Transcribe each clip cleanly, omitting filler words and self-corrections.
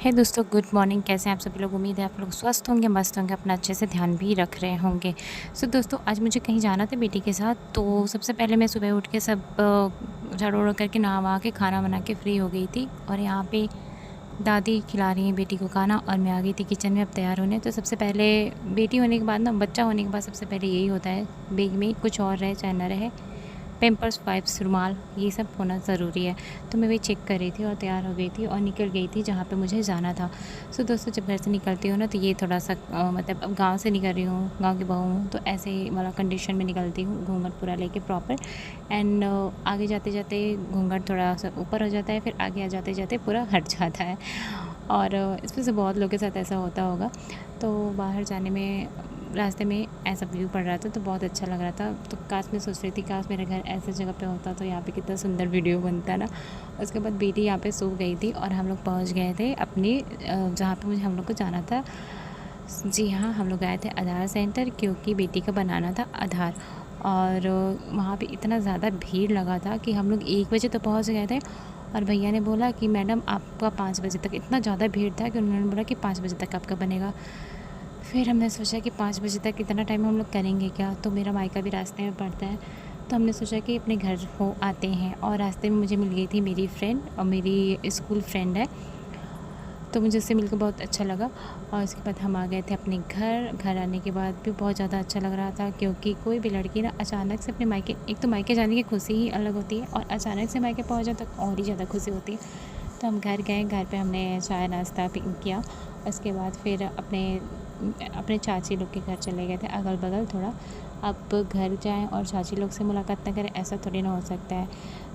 हे दोस्तों, good morning. कैसे हैं आप सभी लोग? उम्मीद है आप लोग स्वस्थ होंगे, मस्त होंगे, अपना अच्छे से ध्यान भी रख रहे होंगे। दोस्तों, आज मुझे कहीं जाना था बेटी के साथ। तो सबसे पहले मैं सुबह उठ के सब झाड़ू वाड़ू करके नहा वहा के खाना बना के फ्री हो गई थी। और यहाँ पे दादी खिला रही हैं बेटी को खाना और मैं आ गई थी किचन में अब तैयार होने। तो सबसे पहले बेटी होने के बाद ना, बच्चा होने के बाद सबसे पहले यही होता है, बैग में कुछ और रहे चाहे ना रहे, पैम्पर्स, वाइप्स, रुमाल, ये सब होना ज़रूरी है। तो मैं वही चेक कर रही थी और तैयार हो गई थी और निकल गई थी जहाँ पे मुझे जाना था। दोस्तों, जब घर से निकलती हूँ ना, तो ये थोड़ा सा मतलब अब गाँव से निकल रही हूँ, गाँव की बहू हूँ, तो ऐसे ही वाला कंडीशन में निकलती हूँ, घूंघट पूरा लेके प्रॉपर। एंड आगे जाते जाते घूंघट थोड़ा सा ऊपर हो जाता है, फिर आगे आ जाते जाते पूरा हट जाता है। और इसमें से बहुत लोगों के साथ ऐसा होता होगा। तो बाहर जाने में रास्ते में ऐसा व्यू पड़ रहा था तो बहुत अच्छा लग रहा था। तो काश, मैं सोच रही थी काश मेरा घर ऐसे जगह पे होता तो यहाँ पे कितना सुंदर वीडियो बनता ना। उसके बाद बेटी यहाँ पे सो गई थी और हम लोग पहुँच गए थे अपनी जहाँ पे हम लोग को जाना था। जी हाँ, हम लोग गए थे आधार सेंटर, क्योंकि बेटी का बनाना था आधार। और वहाँ पे इतना ज़्यादा भीड़ लगा था कि हम लोग 1 बजे तो पहुँच गए थे। और भैया ने बोला कि मैडम आपका 5 बजे तक, इतना ज़्यादा भीड़ था कि उन्होंने बोला कि 5 बजे तक आपका बनेगा। फिर हमने सोचा कि 5 बजे तक इतना टाइम हम लोग करेंगे क्या? तो मेरा मायका भी रास्ते में पड़ता है। तो हमने सोचा कि अपने घर हो आते हैं। और रास्ते में मुझे मिल गई थी मेरी फ्रेंड, और मेरी स्कूल फ्रेंड है। तो मुझे उससे मिलकर बहुत अच्छा लगा। और उसके बाद हम आ गए थे अपने घर आने के बाद भी बहुत ज़्यादा अच्छा लग रहा था, क्योंकि कोई भी लड़की ना अचानक से अपने मायके, एक तो मायके जाने की खुशी ही अलग होती है और अचानक से मायके पहुंच जाए तो और ही ज़्यादा खुशी होती है। तो हम घर गए, घर पे हमने चाय नाश्ता किया। उसके बाद फिर अपने अपने चाची लोग के घर चले गए थे, अगल बगल थोड़ा। अब घर जाएं और चाची लोग से मुलाकात ना करें, ऐसा थोड़ी ना हो सकता है।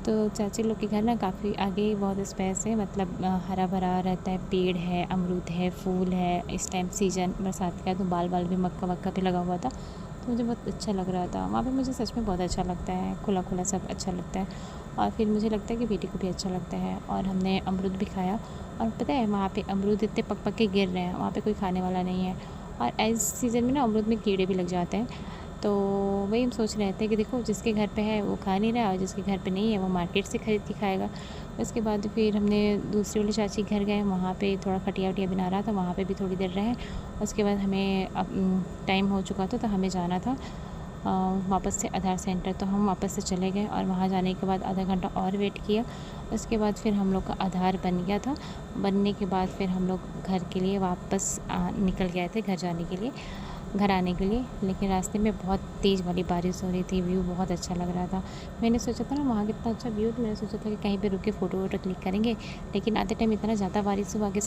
तो चाची लोग के घर ना काफ़ी आगे बहुत स्पेस है, मतलब हरा भरा रहता है, पेड़ है, अमरूद है, फूल है। इस टाइम सीजन बरसात का है तो बाल बाल भी मक्का वक्का भी लगा हुआ था। तो मुझे बहुत अच्छा लग रहा था वहाँ पे। मुझे सच में बहुत अच्छा लगता है, खुला खुला सब अच्छा लगता है। और फिर मुझे लगता है कि बेटी को भी अच्छा लगता है। और हमने अमरूद भी खाया। और पता है, वहाँ पे अमरूद इतने पक पक के गिर रहे हैं, वहाँ पे कोई खाने वाला नहीं है। और इस सीज़न में ना अमरूद में कीड़े भी लग जाते हैं। तो वही हम सोच रहे थे कि देखो, जिसके घर पे है वो खा नहीं रहा, और जिसके घर पे नहीं है वो मार्केट से खरीद के खाएगा। उसके बाद फिर हमने दूसरी वाली चाची के घर गए, वहाँ पे थोड़ा खटिया वटिया बना रहा था, वहाँ पे भी थोड़ी देर रहे। उसके बाद हमें अब टाइम हो चुका था तो हमें जाना था वापस से आधार सेंटर। तो हम वापस से चले गए और वहाँ जाने के बाद आधा घंटा और वेट किया। उसके बाद फिर हम लोग का आधार बन गया था। बनने के बाद फिर हम लोग घर के लिए वापस निकल गए थे, घर आने के लिए। लेकिन रास्ते में बहुत तेज़ वाली बारिश हो रही थी, व्यू बहुत अच्छा लग रहा था। मैंने सोचा था ना वहाँ कितना अच्छा व्यू, तो मैंने सोचा था कि कहीं पे रुक के फ़ोटो वोटो क्लिक करेंगे। लेकिन आते टाइम इतना ज़्यादा बारिश हुआ कि